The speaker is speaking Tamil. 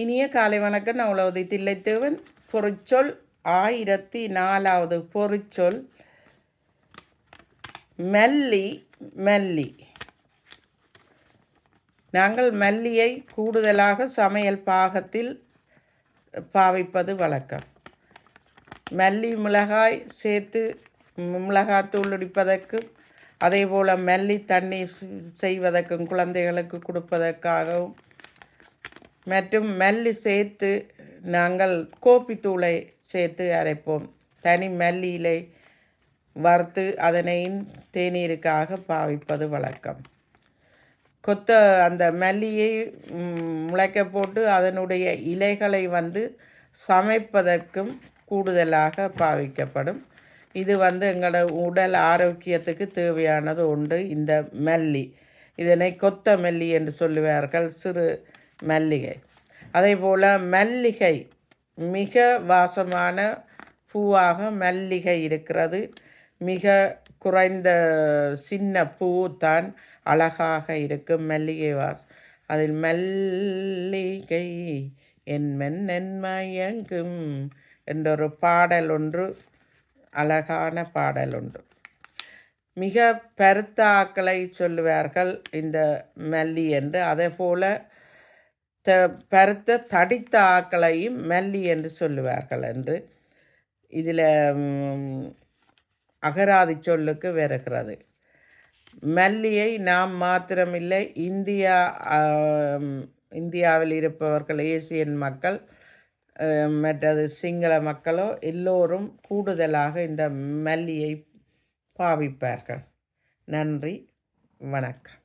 இனிய காலை வணக்கம். நான் உலகத்தை தில்லைத்தேவன். பொருச்சொல் 1004வது பொருச்சொல் மல்லி. மல்லி. நாங்கள் மல்லியை கூடுதலாக சமையல் பாகத்தில் பாவிப்பது வழக்கம். மல்லி மிளகாய் சேர்த்து மிளகாத்தூள் இடிப்பதற்கும், அதே போல் மல்லி தண்ணீர் செய்வதற்கும், குழந்தைகளுக்கு கொடுப்பதற்காகவும், மற்றும் மல்லி சேர்த்து நாங்கள் கோப்பித்தூளை சேர்த்து அரைப்போம். தனி மல்லியிலை வறுத்து அதனை தேநீருக்காக பாவிப்பது வழக்கம். அந்த மல்லியை முளைக்க போட்டு அதனுடைய இலைகளை சமைப்பதற்கும் கூடுதலாக பாவிக்கப்படும். இது எங்களோட உடல் ஆரோக்கியத்துக்கு தேவையானது உண்டு. இந்த மல்லி இதனை கொத்தமல்லி என்று சொல்லுவார்கள், சிறு மல்லிகை. அதே போல் மல்லிகை மிக வாசமான பூவாக மல்லிகை இருக்கிறது. மிக குறைந்த சின்ன பூ தான் அழகாக இருக்கும் மல்லிகை அதில் மல்லிகை என் மென்னன் மயங்கும் என்றொரு பாடல் ஒன்று, அழகான பாடல் ஒன்று. மிக பருத்த ஆக்களை சொல்லுவார்கள் இந்த மல்லி என்று. அதே போல் பருத்த தடித்த ஆக்களையும் மல்லி என்று சொல்லுவார்கள் என்று இதில் அகராதி சொல்லுக்கு வருகிறது. மல்லியை நாம் மாத்திரமில்லை, இந்தியாவில் இருப்பவர்கள், ஏசியன் மக்கள், மற்றது சிங்கள மக்களோ எல்லோரும் கூடுதலாக இந்த மல்லியை பாவிப்பார்கள். நன்றி, வணக்கம்.